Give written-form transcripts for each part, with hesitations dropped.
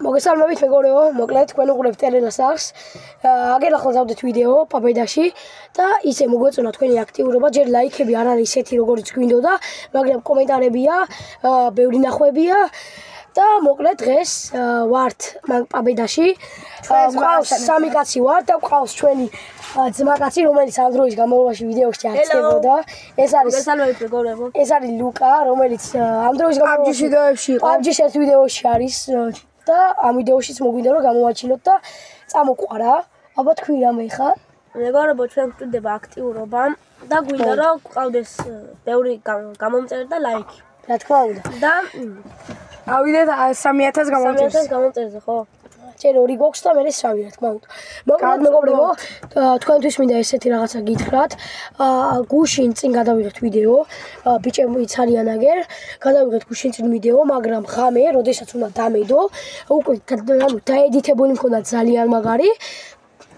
მოგესალმებით მეგობრებო, მოკლედ თქვენ უყურებთ ტერენას ახს. აგერ ახლა დავდეთ ვიდეო პაპედაში და ისე მოგვეწონა თქვენი აქტიურობა, ჯერ ლაიქები არ არის ისეთი როგორც გვინდოდა, მაგრამ კომენტარებია, ბევრი ნახვებია და მოკლედ დღეს ვართ მაგ პაპედაში. ყავს სამი კაცი ვართ და ყავს ჩვენი ძმაკაცი, რომელიც ამ დროის განმავლობაში ვიდეოში არ ჩნდებოდა. ეს არის მოგესალმებით მეგობრებო. ეს არის ლუკა, რომელიც ამ დროის განმავლობაში PUBG-ს ერთ ვიდეოში არის. და ამ ვიდეოშიც მოგვინდა რომ გამოვაჩინოთ და წამოყვარა. აბა თქვი რამე ხარ? მეგობრებო, ჩვენ გვჭირდება აქტიურობა და გვინდა რომ გყავდეს ბევრი გამომწერი და ლაიქი. რა თქმა უნდა. და ავიდეთ 3000 გამომწერს. 3000 გამომწერზე, ხო? ჯერ ორი გვაქვს და მე სამი რა თქმა უნდა. მოკლედ მეგობრებო, თქვენთვის მინდა ესეთი რაღაცა გითხრათ. გუშინ წინ გადავიღეთ ვიდეო, ბიჭებიც არიან აგერ, გადავიღეთ გუშინ წინ ვიდეო, მაგრამ ღამე, როდესაც უნდა დამედო, უკვე ანუ დაედიტებული მქონდა ძალიან მაგარი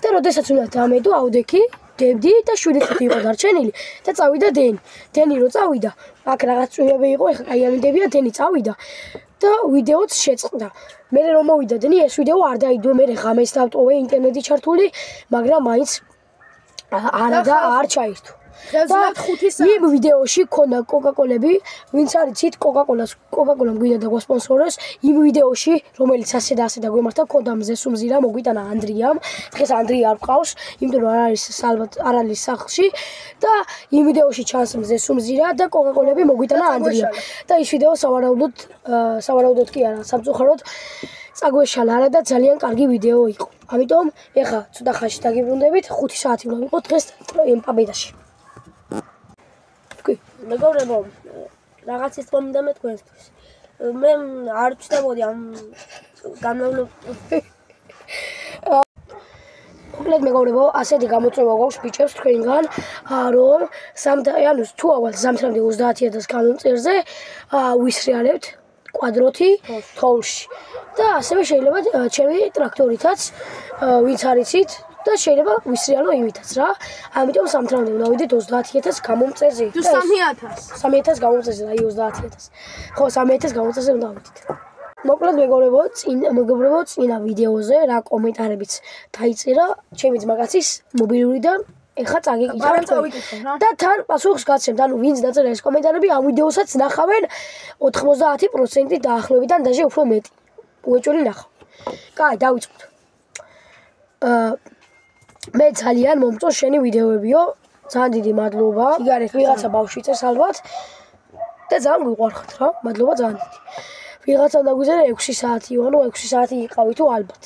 და როდესაც უნდა დამედო, ავდექი დებდი და 7 წუთი იყო დარჩენილი და წავიდა დენი. დენი რო წავიდა, აქ რაღაც წვიმები იყო, ეხლა აი ამდებია დენი წავიდა და ვიდეოც შეწყდა. მე რომ მოვიდა დენი ეს ვიდეო არ დაიდო, მე ღამეს დავტოვე ინტერნეტი ჩართული, მაგრამ მაინც არა და არ ჩაირთო. იმ ვიდეოში ქონდა კოკაკოლები, ვინც არიცით კოკაკოლამ გვინდა და გვასპონსოროს. იმ ვიდეოში, რომელიც ასე და ასე და გვემართა, ქონდა მზესუმზირა, მოგვიტანა ანდრიამ. დღეს ანდრია არ ყავს, იმიტომ რომ არ არის ალბათ არ არის სახლში და იმ ვიდეოში ჩანს მზესუმზირა და კოკაკოლები მოგვიტანა ანდრიამ. და ის ვიდეო სავარაუდოდ კი არა, სამწუხაროდ წაგვეშალა არა და ძალიან კარგი ვიდეო იყო. ამიტომ ეხა ცოტა ხანში დაგიბრუნდებით, 5 საათი უნდა ვიყოთ დღეს პაპედაში. მეგობრებო, რაღაც ის თქმა მე თქვენთვის. მე არ ვჩნდებოდი ამ განმავლობაში. მოკლედ მეგობრებო, ასეთი გამოწვევა გვაქვს ბიჭებს თქვენგან, რომ ანუ თუ ავალ ზამთრამდე 30000 გამომწერზე ვისრიალებთ კვადროთი თოვლში. და ასევე შეიძლება ჩემი ტრაქტორითაც ვინც არიცით და შეიძლება ვისრიალო იმითაც რა. ამიტომ ზამთრამდე უნდა ვიდეთ 30000 გამომწერზე. თუ 3000 გამომწერზე, აი 30000. ხო, 3000 გამომწერზე უნდა ვიდეთ. მოკლედ მეგობრებო, წინა ვიდეოზე რა კომენტარებიც დაიწერა ჩემი ძმაკაცის მობილურიდან. ეხლა წაგიკითხავთ და თან პასუხს გაცემთ. ანუ ვინც დაწერა ეს კომენტარები ამ ვიდეოსაც ნახავენ 90% დაახლოებიდან და უფრო მეტი. უეჭველი ნახავ. კაი, დავიწყოთ. მე ძალიან მომწონს შენი ვიდეოებიო. ძალიან დიდი მადლობა. ვიღაცა ბავშვი წერს ალბათ და ძალიან გვიყვარხოთ რა. მადლობა ძალიან დიდი. ვიღაცა დაგვიზარა 6 საათიო, ანუ 6 საათი იყავი თუ ალბათ.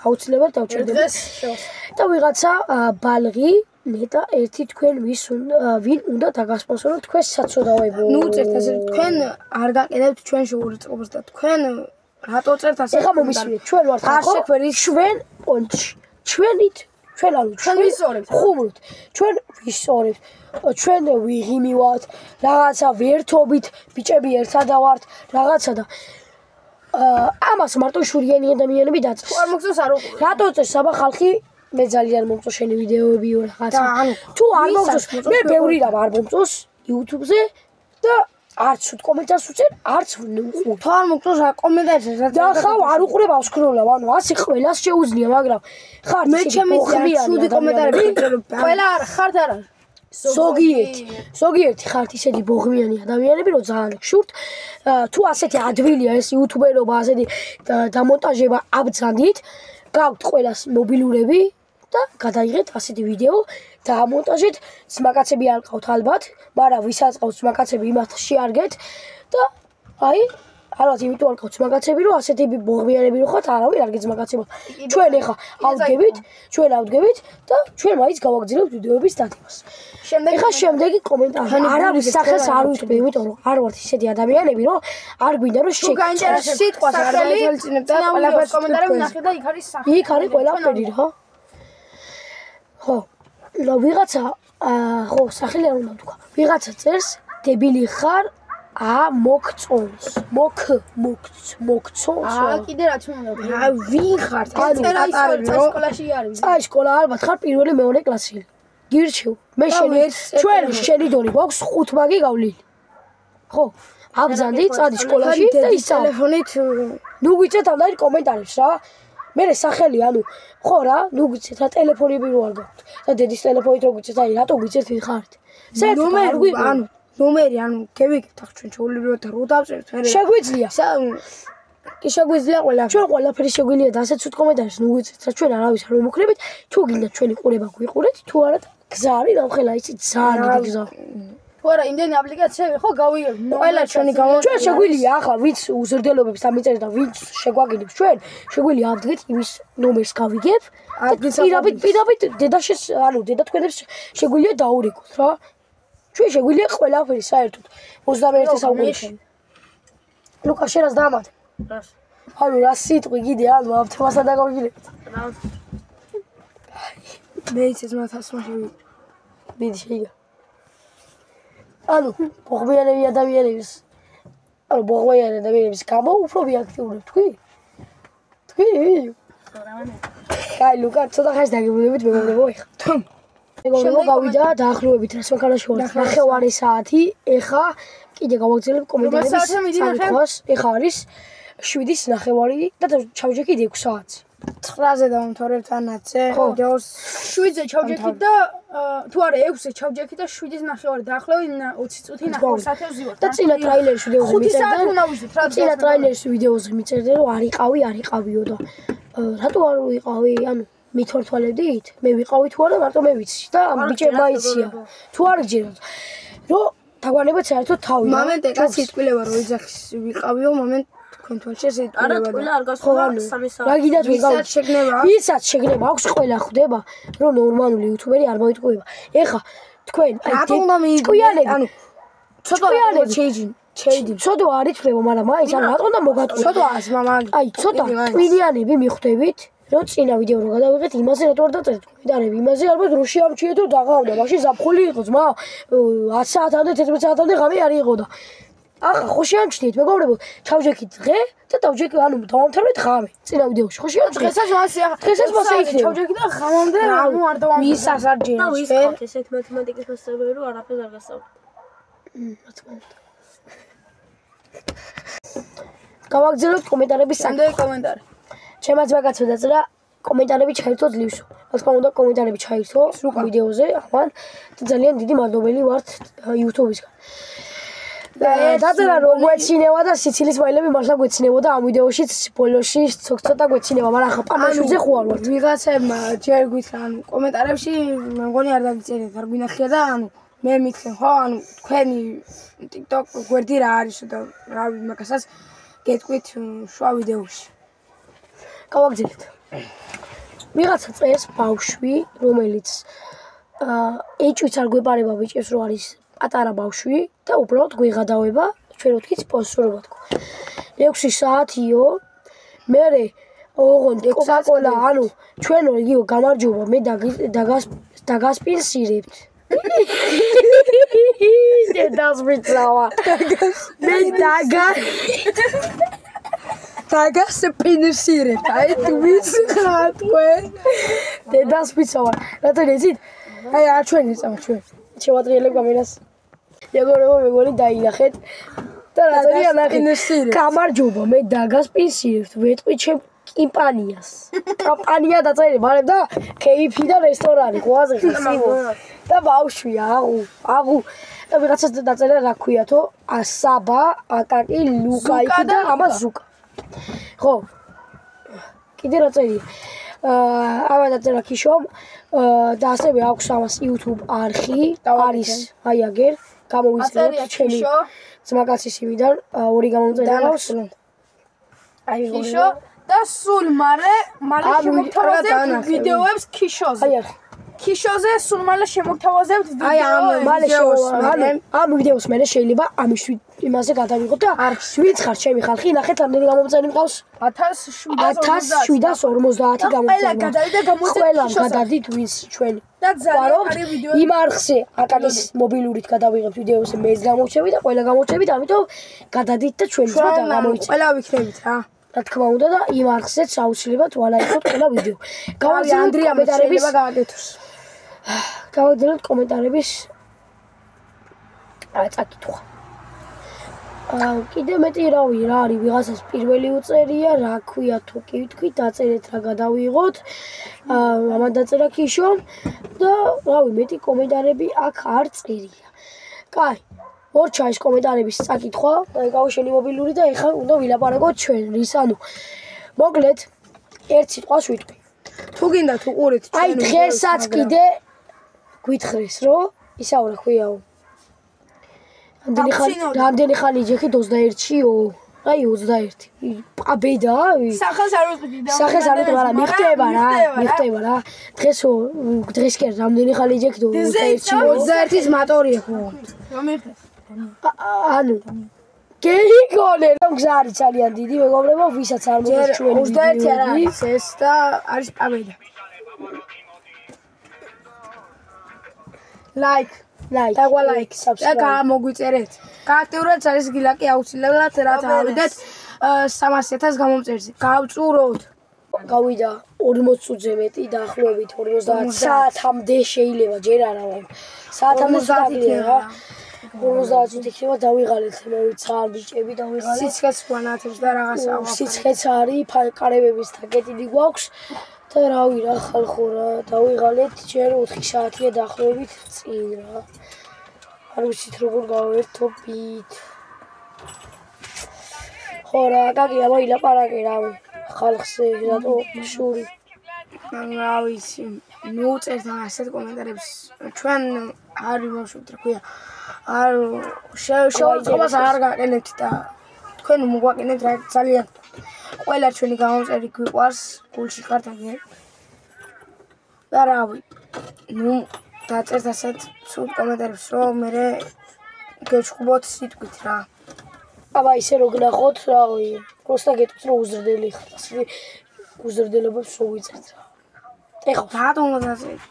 აუცილებლად დავჭერდები. და ვიღაცა ბალღი ნეტა ერთი თქვენ ვინ უნდა დაგასპონსოროთ თქვენს საცოდავებო. ნუ წერთ ასე თქვენ არ გაკეთებთ ჩვენ შეურაცხყოფას და თქვენ რატო წერთ ასე? ეხა მომისმინეთ, ჩვენ ვართ ჩვენ პონჩი. ჩვენით ჩვენ ანუ ჩვენ ვისწორებთ. ხუმრობთ. ჩვენ ვისწორებთ. ჩვენ ვიღიმივართ, რაღაცა ვერთობით, ბიჭები ერთად ვართ, რაღაცა და ამას მარტო შურიანი ადამიანები დაწერს. არ მოგწონს არ უყურებ. რატო წერს აბა ხალხი? მე ძალიან მომწონს შენი ვიდეოებიო რაღაცა. თუ არ მომწონს, მე ბევრი რამ არ მომწონს YouTube-ზე და არც კომენტარს უწერ, არც უყურებ. თუ არ მოგწონს რა კომენტარს და ხავ არ უყურებ ავსკროლავ, ანუ ასე ყველას შეუძლია, მაგრამ ხარ მე ჩემი ცუდი კომენტარები ყველა არ ხართ არა. ზოგიერთი ხართ ისეთი ბოღმიანი ადამიანები, რომ ძალიან გშურთ. თუ ასეთი ადვილია ეს იუთუბერობა, ასეთი დამონტაჟება აბძანდით, გაქვთ ყველას მობილურები და გადაიღეთ ასეთი ვიდეო და ამონტაჟეთ. ძმაკაცები არ ყავთ ალბათ, მაგრამ ვისაც ყავს ძმაკაცები იმათ შეარგეთ და აი ალბათ იმიტომ არ ყავს ძმაკაცები, რომ ასეთი ბოღმიანები რო ხართ, არავინ არ გეძმაკაცებოთ. ჩვენ ეხა ავდგებით და ჩვენ მაინც გავაგზავნებთ ვიდეოების დადებას. ეხა შემდეგი კომენტარი. არავის სახელს არ ვიტყვი, იმიტომ რომ არ ვართ ისეთი ადამიანები, რომ არ გვინდა რომ შეგაინტერესებს სიტყვას არ გაიძალწინებ და ყველაფერს კომენტარები ნახე და იქ არის სახელი. იქ არის ყველაფერი რა. ხო. ვიღაცა ხო, სახელი არ უნდა ვთქვა. ვიღაცა წერს დებილი ხარ მოგწონს. მოგწონს. კიდე რაც უნდა ვინ ხართ? ანუ სკოლაში არის. სკოლა ალბათ ხარ პირველი მეორე კლასელი. გირჩევ. მე შენი დონი გვაქვს 5 მაგი გავლილი. ხო? აბზანდი, წადი სკოლაში და ისწავლე. ტელეფონით ნუ გვიწევთ ამდენი კომენტარებს რა. მე სახელი, ანუ ხო რა, ნუ გვიწევთ რა ტელეფონები რო არ გაქვთ. და დედის ტელეფონით რო გვიწევთ, აი რატო გვიწევთ ვიხართ? ნომერი, ანუ ნომერი, ანუ გევიგებთ ახ ჩვენ ჩაულებრივად რო დავწერთ, მე შეგვიძლია. კი შეგვიძლია ყველაფერი. ჩვენ ყველაფერი შეგვიძლია და ასეც კომენტარებს ნუ გვიწევთ, რა ჩვენ არავის არ ვიმოქმედებით, თუ გინდა ჩვენი ყურება გვიყურეთ, თუ არა გზა არის რამხელა იცი ძალიან დიდი გზა. თუ არა იმდენი აპლიკაციები ხო გავიგებ. ყველა ჩვენი ჩვენ შეგვიძლია ახლა ვინც უზრდელობებს ამიწერეთ და ვინც შეგვაგინებს ჩვენ შეგვიძლია ავდგეთ იმის ნომერს გავიგებ პირდაპირ დედაშეს ანუ დედა თქვენებს შეგვიძლია დაურეკოთ რა ჩვენ შეგვიძლია ყველაფერი საერთოდ 21 საუკუნეში ლუკა შენას დამატე ანუ რა სიტყვი გიდე ანუ ამ თემასთან დაკავშირებით მე იცის მათას მოშევი მიდი შეიგა ანუ ბოღმიანები ადამიანების ანუ ბოღმიანი ადამიანების გამო უფრო ვიაქტიურებ თქვი? აი ლუკა ცოტა ხანს დაგებულებით მეგობრებო ეხა. მეგობრებო გავიდა დაახლოებით რას მანქანაში ვარ 9 საათი ეხა კიდე გავაგზავნებ კომენტარებს. ეხა არის 7:30 და ჩავჯექი 6 საათი. 9-ზე დავამთავრებთ ანაცე. ვიდეოს 7-ზე ჩავჯექით და თუ არა 6-ზე ჩავჯექით და 7:30 დაახლოებით 20 წუთი 9 საათი ვზივართ. და წინა ტრაილერის ვიდეოზე მიწერდა. წინა ტრაილერის ვიდეოზე მიწერდა რომ არიყავიო და რატო არ ვიყავი? ანუ მithortvaledით? მე ვიყავი თუ არა მარტო მე ვიცი და ამ ბიჭებმა იცია. თუ არ გჯერათ. რომ თაგვანებად საერთოდ თავი. მომენტ ეკაც იტყვილება რომ იძახის ვიყავიო მომენტ თქვენ თვალში იტყვილება. არა ტყვილა არ გასულა 3 საათი. რა გინდათ ვისაც შეგნება? ვისაც შეგნება აქვს ყველა ხვდება რომ ნორმალური იუთუბერი არ მოიტყუება. ეხა თქვენ აი ჭკვიანები ანუ ცოტა შეიჯინ ცოტა არ ითვლება მაგრამ მაინც ანუ რატომ და მოგატყუა ცოტა ას მამა აი ცოტა ტვინიანები მიხვდებით რომ წინა ვიდეო რო გადავიღეთ იმაზე რატო არ დაწერეთ კომენტარები იმაზე ალბათ რო შეამჩიეთ რომ დაღავდა მაშინ ზაფხული იყო ძმა 10 საათამდე 11 საათამდე ღამე არ იყო და ახლა ხო შეამჩნიეთ მეგობრებო ჩავჯექით დღე და დავჯექი ანუ დავამთავრეთ ღამე წინა ვიდეოში ხო შეამჩნიეთ დღესაც მასე ახლა დღესაც მასე იქნება ჩავჯექი და ღამამდე ანუ არ დავამთავრე ვისაც არ და ჯერა ვისყავთ ესეთ მათემატიკის მასწავლებელი რომ არაფერს არ გასწავლეთ. გავაგზავნოთ კომენტარების სამდე კომენტარი ჩემაც მაგაცო დაწერა კომენტარები ჩაირთო ძლივსო. რა თქმა უნდა კომენტარები ჩაირთო ვიდეოზე ამან და ძალიან დიდი მადლობელი ვართ YouTube-ისგან. დაწერა რომ გვეცინევა და სიცილის მაილები მართლა გვეცინებოდა ამ ვიდეოშიც ბოლოში ცოტა გვეცინევა, მაგრამ ახლა პანაშუზე ხო არ ვართ. ვიღაცებმა ჯერ გითხრა ანუ კომენტარებში მე მგონი არ დაგიწერეთ, არ გვინახია და ანუ მე მითხრა ხო ანუ თქვენი TikTok გვერდი რა არის და რა მაგასაც გეტყვით შუა ვიდეოში. გავაგზავნეთ. ვიღაცა წერს ბავშვი, რომელიც ეჭვიც არ გვეპარება ბიჭებს რო არის პატარა ბავშვი და უბრალოდ გვიღადავება, ჩვენ ვთქვი სპონსორობა თქო. 6 საათიო. მერე ოღონდ Coca-Cola, ანუ ჩვენო იგივე გამარჯობა, მე დაგასპინსირებთ. დედასპინსავა. მე დაგასპინსირებთ. აი თუ ვიცი ხარ თქვენ. დედასპინსავა. რატომ იცით? აი არ ჩვენი წავა ჩვენ. შევატრიელებ კამერას. მეგონი დაინახეთ და რაღაცა ნახეთ. გამარჯობა, მე დაგასპინსირებთ, ვეტყვი ჩემ კიმპანიას. კამპანია დაწერე, მაგრამ და KFC და რესტორანი, ყوازი ხსიმო. და ბავშვი, აღუ. და ვიღაცას დაწერა რა ქვიათო? ასაბა, აკაკი, ლუკაიკი და ამა ზუკა. ხო. კიდე რა წერია? ამა დაწერა ქიშომ და ასევე აქვს ამას YouTube არხი, არის აი აგერ გამოვიწერეთ ჩემი ძმაკაცის იმიდან ორი გამომწერავს. აი ქიშო და სულ მალე შემოგთავაზებთ ვიდეოებს ქიშოზე. აი არ ქიშოზე სულ მალე შემოგთავაზებთ ვიდეოებს. აი ამ ვიდეოს მე შეიძლება ამის იმაზე გადავიღოთ და ვიცხარ ჩემი ხალხი ნახეთ ამდენი გამომწერი მყავს 1750 გამომწერი. ყველა გადადით ვინც ჩვენ და ძალიან არის ვიდეო იმ არხზე აკაკის მობილურით გადავიღებთ ვიდეოზე მეც გამოვჩები და ყველა გამოვჩებით, ამიტომ გადადით და ჩვენ გამოიცეთ. ყველა ვიქნებით რა. რა თქმა უნდა და იმ არხზეც აუცილებლად ვალაიქოთ ყველა ვიდეო. გავაგზავნოთ კომენტარების გავაგზავნოთ კომენტარების წაკითხვა. კიდე მეტი რა არის ვიღაცას პირველი უწერია, რა ქვია თუ კი ვთქვი, დაწერეთ რა გადავიღოთ. ამან დაწერა ქიშომ და რავი, მეტი კომენტარები აქ არ წერია. კაი, მორჩა ეს კომენტარების წაკითხვა, ეკავა შენი მობილური და ეხლა უნდა ვილაპარაკოთ ჩვენ რის, ანუ მოკლედ ერთ სიტყვას ვიტყვი. თუ გინდა თუ ყურით აი დღესაც კიდე გვითხრეს, რომ ისა რა ქვიაო. რამდენი ხანი იჯექით 21-ში? აი 21. აბედა? სახელს არ ვიტყვი და სახელს არ ვიტყვი, მაგრამ მიხდება რა. დღეს კი რამდენი ხანი იჯექით 21-ში? 21-ის მატორია ხო? რომ მიხდეს. ანუ გეიგონე რომ გზა არის ძალიან დიდი, მეგობრებო, ვისაც არ მოდის ჩვენი 21 არა არის ეს და არის აბედა. ლაიქ დაგვა ლაიქ და გამოგვიწერეთ. გააქტიუროთ არის გილაკი აუცილებლად რაც ავიდეთ 300.000 გამომწერზე. გავწუროთ. გავიდა 40 წუთზე მეტი დაახლოებით 50 საათამდე შეიძლება ჯერ არა საათამდე დაგვიდა 50 წუთი ხება დავიღალეთ მოვიცა ბიჭები დავიღალეთ სიცხეს ვანათებს და რაღაცა სიცხეც არის კარებების თაკეტილი გვაქვს და რავი რა ხალხო რა დავიღალეთ ჯერ 4 საათია დაახლოებით წინ რა არ ვიცით როგორ გავერთობთ ხო რა გაგია მოილაპარაკე რავი ხალხზე რატო შური რა ვიცი მოუწერთ ასეთ კომენტარებს ჩვენ არ ვიმოშობთ რა ქვია არ შეუწყობას არ გაყენებთ და თქვენ მოგვაყენებთ რა ძალიან ყველა ჩვენი გამომწერი გვიყვარს გულში ხართ აგერ და რავი ნუ დაწერთ ასეთ სულ კომენტარებს რომ მე გეჩხუბოთ სიტყვით რა აბა ისე რო გნახოთ რავი просто გეტყვით რომ უზრდელი ხარ ასე უზრდელობებს რო ვიწერთ რა ეხლა რატომ დაწერთ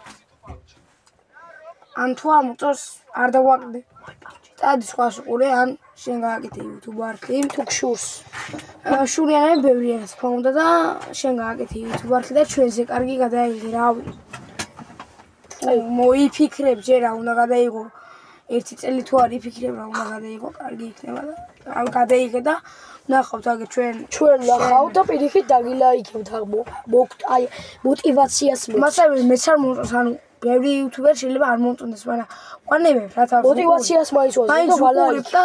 ან თუ არ მოწონს არ დავაკლდე და სხვას უყურე ან შენ გააკეთე YouTube არხი თუ გშურს შურიანები ბევრია რა თქმა უნდა და შენ გააკეთე YouTube არხი და ჩვენზე კარგი გადაიღე რავი მოიფიქრებ ჯერ რა უნდა გადაიღო ერთი წელი თუ არ იფიქრებ რა უნდა გადაიღო კარგი იქნება და ამ გადაიღე და ნახავთ აგერ ჩვენ ნახავთ და პირიქით დაგილაიქებთ აი мотиваციას მასავე მეც არ მომწონს ანუ ბევრი იუთუბერი შეიძლება არ მომწონდეს მაგრამ ყანებებ რა თავს мотиваციას მაინც ვაზრდობ და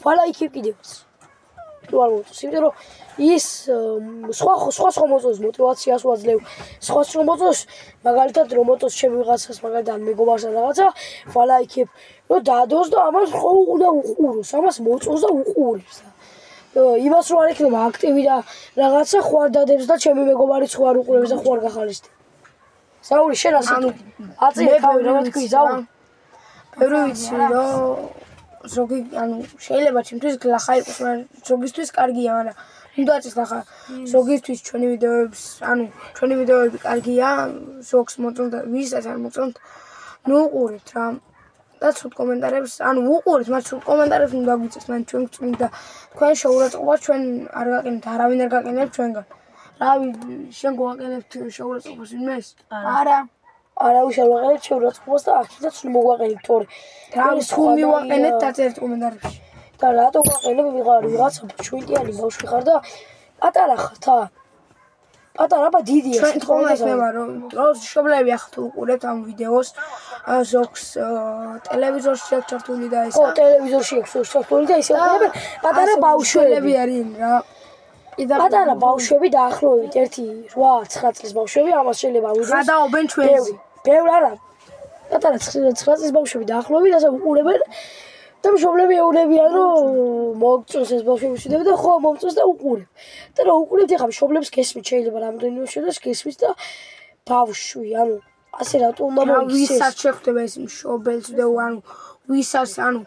ვალაიქებ კიდევაც თუ არ მომწონს იმიტომ რომ ის სხვა მოწონს мотиваციას ვაძლევ სხვა რომ მოწონს მაგალითად რომ მოწონს ჩემი ვიღაცას მაგალითად მეგობარს რაღაცა ვალაიქებ რომ დაადოს და ამას ხო უნდა უყუროს ამას მოწონს და უყურებს იმას რო არ იქნება აქტივი და რაღაცა ხوار დადებს და ჩემი მეგობარიც ხوار უყურებს და ხوار გახალისდება საური შენ ასე აწიე თავი რომ თქვი ზაური ბევრი ვიცი რომ ზოგი ანუ შეიძლება ჩემთვის გლახა იყოს მაგრამ ზოგისთვის კარგია მაგრამ უნდა აწეს ახლა ზოგისთვის ჩვენი ვიდეოებს ანუ ჩვენი ვიდეოები კარგია ზოგს მოწონს და ვისაც არ მოწონს ნუ უყურეთ რა და ცუდ კომენტარებს ანუ უყურეთ მაგრამ ცუდ კომენტარებს უნდა გვიწევთ მაგრამ ჩვენ გვწმინდა თქვენ შეურაცხყოფა ჩვენ არ გაყენებთ არავინ არ გაყენებს ჩვენგან რავი შენ გვაყენებთ შეურაცხყოფას ვინმეს არა არავის არ ვაყენებთ შეურაცხყოფას და აქედაც მოგვაყენებთ თორე რავი თუ მივაყენებთ დაწერთ კომენტარებში და რატო გვაყენებ ვიღაცა შვიდიანი ბავშვი ხარ და პატარა ხარ პატარა ბა დიდია ჩვენ თქმა იქნება რომ მშობლები ახლა თუ უყურებთ ამ ვიდეოს ზოგს ტელევიზორში აქვს ჩართული და ეს ხო ტელევიზორში აქვს ჩართული და ისე უყურებენ პატარა ბავშვები არიან რა პატარა ბავშვები დაახლოებით 8-9 წლის ბავშვები ამას შეიძლება ვიდეოს გადაობენ ჩვენს ბევრ არა პატარა 9 წლის ბავშვები დაახლოებით ასე უყურებენ და მშობლები ეუბნებიან რომ მოგწონს ეს ბავშვები შედები და ხო მომწონს და უყურებ და რა უყურებთ ახლა მშობლებს გესმით შეიძლება რამდენიმე შედეს გესმით და ბავშვი ანუ ასე რატო უნდა მოიქცეს ვისაც შეხვდება ეს მშობელს და ანუ ვისაც ანუ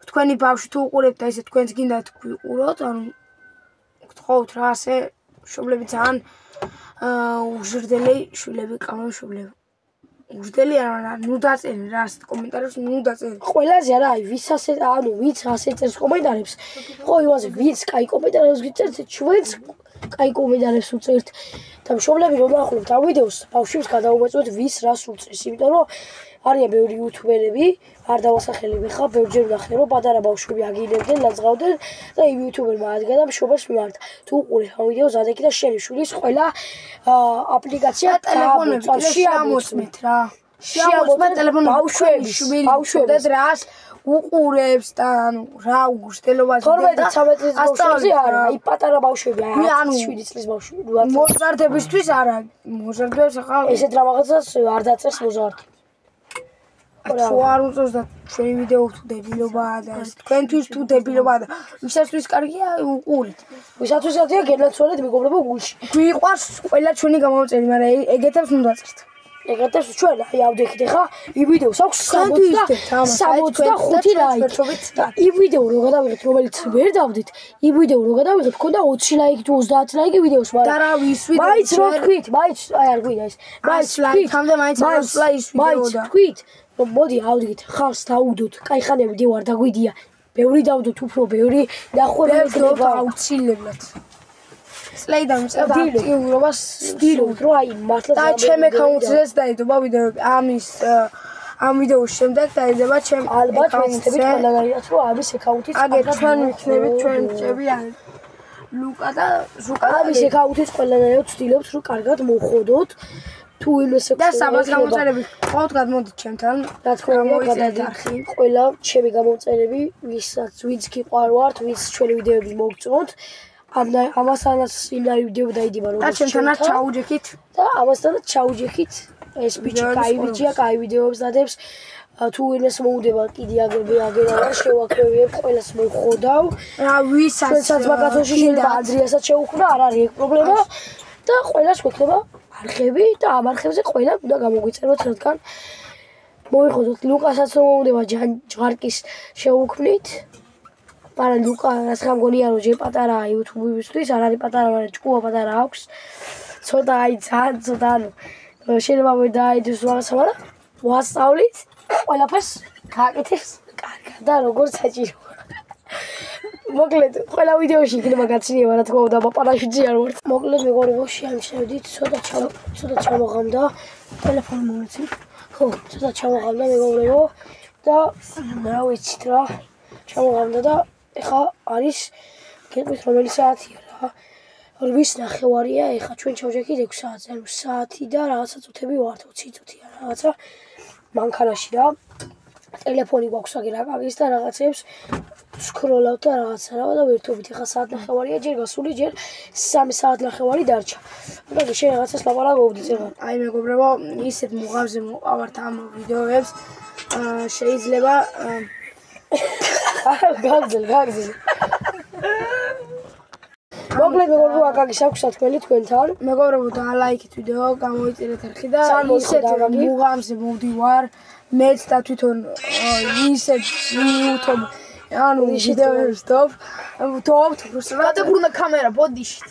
თქვენი ბავშვი თუ უყურებთ და ესე თქვენს გინდათ ვიყუროთ ანუ გთხოვთ რა ასე მშობლები ძალიან უზრდელი შვილები ყავენ მშობლები უზრდელი არა ნუ დაწერენ რა ასეთ კომენტარებს ნუ დაწერენ ყველაზე არა აი ვის ასე ანუ ვიც ასე წერს კომენტარებს ხო იმაზე ვიც კაი კომენტარებს გიწერთ ჩვენს კაი კომენტარებს უწერთ და მშობლები რომ ნახულობთ ამ ვიდეოს ბავშვებს გადაუმეწვეთ ვის რას უწრის, იმიტომ რომ არიან ბევრი იუთუბერები, არ დავასახელებ ხა, ბევრჯერ ვნახე რომ პატარა ბავშვები აგინებდნენ, ლაძღავდნენ და იმ იუთუბერმა ადგა და მშობელს მიმართა. თუ უყურებ ამ ვიდეოს ადექი და შენი შვილის ყველა აპლიკაცია ტელეფონები შეამოწმეთ რა. შეამოწმეთ ტელეფონები ბავშვებს რას უყურებს და ანუ რა უგუშტელობას 12-13 ბავშვებზე არა, აი პატარა ბავშვები, აი 7 წლის ბავშვები. მოზარდებისთვის არა, მოზარდებს ახლა ესეთ რაღაცას არ დაწერს მოზარდი. თუ არ უწევს და ჩვენი ვიდეო თუ დებილობაა და თქვენთვის თუ დებილობაა და ვისათვის კარგია უყურეთ. ვისათვის კარგია გენაცვალეთ მეგობრებო გულში. გვიყვარს ყველა ჩვენი გამოწერი, მაგრამ ეგეთებს უნდა წერთ. ეგეთებს ჩვენ აი ავდექით ხა იმ ვიდეოს აქვს 65 ლაიქი. იმ ვიდეო რო გადავიღეთ რომელიც ვერ დავდით, იმ ვიდეო რო გადავიღეთ ქონდა 20 ლაიქი თუ 30 ლაიქი ვიდეოს, მაგრამ და რა ვის ვიდეო მაიც რო თქვით, მაიც აი არ გვიდა ეს. მაიც ლაიქამდე მაიც არ ის ვიდეო და თქვით რომ მოდი ავდგით ხალხს დაუდოთ, კაი ხანები ვარ დაგვიდია. ბევრი დავდოთ უფრო ბევრი დახვეწილება ხდება აუცილებლად. სლაიდამ წერდა აქტიურობას ვცდილობთ რომ აი მართლა და ჩემი აკაუნტზეც დაიდობა ვიდეოები ამ ვიდეოს შემდეგ დაიდება ჩემ ალბათ ვეცდებით ყველანაირად რომ ამის აკაუნტიც აგერ ჩვენ ვიქნებით ჩვენ ბიჭები არის ლუკა და ზუკა ამის აკაუნტიც ყველანაირად ვცდილობთ რომ კარგად მოვხოდოთ თუ იმეს და საბას გამოწერები ყოველთ გადმოდით ჩემთან რა თქმა უნდა გადადარხი ყველა ჩემი გამოწერები ვისაც ვინც გიყვარვართ ვინც ჩვენი ვიდეოები მოგწონთ ამასთანაც იმდარი ვიდეო დაიდება როგორც და ჩემთანაც ჩაუჯექით და ამასთანაც ჩაუჯექით ეს ბიჭი კაი ბიჭია კაი ვიდეოებს დადებს თუ იმეს მოუდება კიდე აგერავარ შევაქრევებ ყველას მოხოდავ რა ვისაც მაგათოში შეიძლება ანდრიასაც შეუქმნა არ არის ეგ პრობლემა და ყველას გვექნება არხები და ამ არხებზე ყველა უნდა გამოგვიწეროთ რადგან მოიხოდოთ ლუკასაც მოუდება ჯღარკის შეუქმნით მაგრამ ლუკა რაც გამგონია რომ ჯერ პატარაა იუთუბისთვის არ არის პატარა მაგრამ ჭკუა პატარა აქვს ცოტა აი ძალიან ცოტა ანუ შეიძლება ვერ დაიდეს რაღაცა მაგრამ ვასწავლით ყველაფერს გააკეთებს კარგად და როგორც საჭირო მოკლედ ყველა ვიდეოში იქნება გაცილება რა თქმა უნდა პაპარაშიძე არ ვარ მოკლედ მეგობრებო შეამჩნევდით ცოტა ჩამოღამდა ტელეფონი მომეცი ხო ცოტა ჩამოღამდა მეგობრებო და რა ვიცით რა ჩამოღამდა და ეხა არის გეტყვით რომელი საათია რა 8:30-ია ეხა ჩვენ ჩავჯექით 6 საათზე ანუ საათი და რაღაცა წუთები ვართ 20 წუთია რაღაცა მანქანაში რა ტელეფონი გვაქვს აგერ აკაგის და რაღაცებს სკროლავთ და რაღაცა რა და ვერთობით ეხა საათნახევარია ჯერ გასული ჯერ 3 საათნახევარი დარჩა და შენ რაღაცას ლაპარაკობდი წერა აი მეგობრებო ისეთ მუღამზე მოყავართ ამ ვიდეოებს შეიძლება გაგზელ მოკლედ მეგობრებო აკაგის აქვს სათქმელი თქვენთან მეგობრებო და ლაიქით ვიდეო გამოიწერეთ არხი და ისეთ მუღამზე მოვდივარ მეც და თვითონ ისეთ YouTube ანუ ვიდეოებს ვთხოვთ გადაგრუნდა კამერა ბოდიშით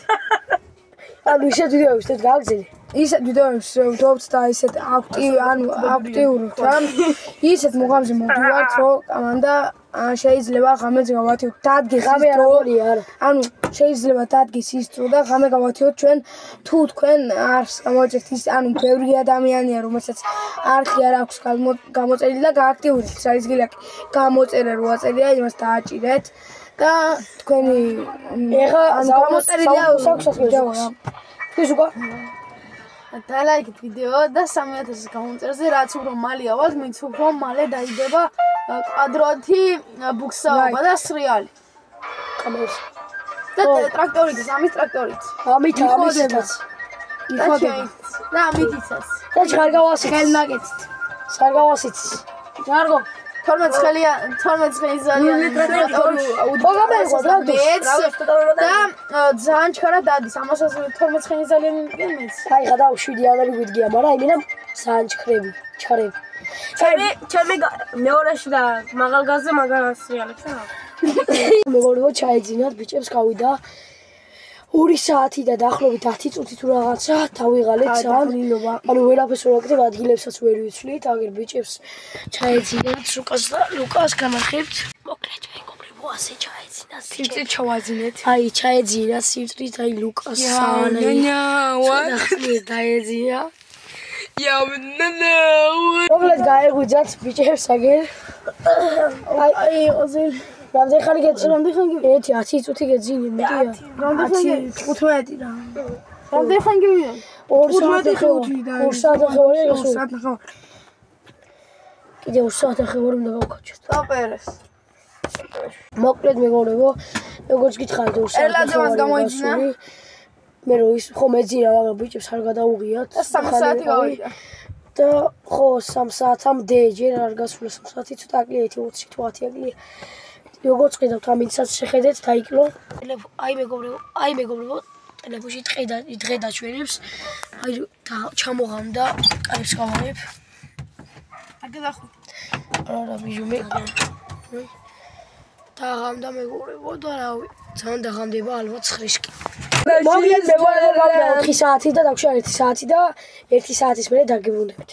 ანუ ისეთ ვიდეოებს თეთ გაგზელი ისეთ ვიდეოებს ვთხოვთ და ისეთ აქტიურობთ რა ისეთ მუღამზე მოვდივართ რომ კამანდა შეიძლება ღამეც გავათიოთ დადგეს ის დრო ანუ შეიძლება დადგეს ის დრო და ღამე გავათიოთ ჩვენ თუ თქვენ არს გამოიწერთ ის ანუ ბევრი ადამიანია რომელსაც არხი არ აქვს გამოწერილი და გააქტიურეთ ის არის გილაკი გამოწერე რო აწერია იმას დააჭირეთ და თქვენი ეხა ანუ გამოწერილია ვიდეო რა ის უკვე და ლაიქით ვიდეო და 3000-ის გამოწერზე რაც უფრო მალე ავალთ მით უფრო მალე დაიდება კვადრატი ბუქსაობა და სრიალი კამერას და ტრაქტორით ამის ტრაქტორით ამითაც იხოდეთ და ამითიცაც და ჟარგავასით ხელნაკეთით ჟარგავასით ჟარგო 12 ხელი ძალიან ტრაქტორი უდაბერგო და ძალიან ჩქარა დადის ამასაც 12 ხელი ძალიან მეც აი ხა 7 ანარი ვიდგია მაგრამ იმენა ძალიან ჩქრები ჩქარები ჩემი მეორეში და მაღალგაზზე მაგას რეალებს რა მეგობრებო ჩაეძინათ ბიჭებს გავიდა 2 საათი და დაახლოებით 10 წუთი თუ რაღაცა დავიღალეთ ძალიან ანუ ვერაფერს ვერ ვაკეთებ ადგილებსაც ვერ ვიცვლით აგერ ბიჭებს ჩაეძინათ ლუკას განახებთ მოკლედ მეგობრებო ასე ჩაეძინა სიმწირით ჩავაძინეთ. აი ჩაეძინა სიმწირით აი ლუკას სანაი ხმი დაეძინა მოკლედ გაეგვიძათ ბიჭებს აგერ აი ოზერ რამდენი ხანი გეძინე? რამდენი ხანი? 1-10 წუთი გეძინე, მეტია. რამდენი 15 რა. რამდენი ხანი გივიდა? 2 საათი ხევრი. 2 საათი ხევრი გასულ. 2 საათი ხევრი. კიდე 2 საათი ხევრი უნდა გავქაჩოთ. დაპერეს. მოკლედ მეგობრებო, როგორც გითხარით 2 საათი. ელაძემას გამოიძინა. მე რო ის ხომ ეძინა, მაგრამ ბიჭებს არ გადაუღიათ. 3 საათი გავიდა. და ხო 3 საათამდე ჯერ არ გასულა 3 საათი ცოტა აკლია 20 თუ 10 აკლია. როგორც ყიდავთ ამინცაც შეხედეთ დაიკლო. აი მეგობრებო, ტელეფონში დღე დაჩვენებს. აი ჩამოღამდა, კარებს გავარებ. აგე დახო. არა ბიჟუმი. დაღამდა მეგობრებო და რავი, ძალიან დაღამდება ალბათ 9-ში. მოკლედ მეგობრებო, გავიდა 4 საათი და დაგვშა 1 საათი და 1 საათის მერე დაგიბრუნდებით.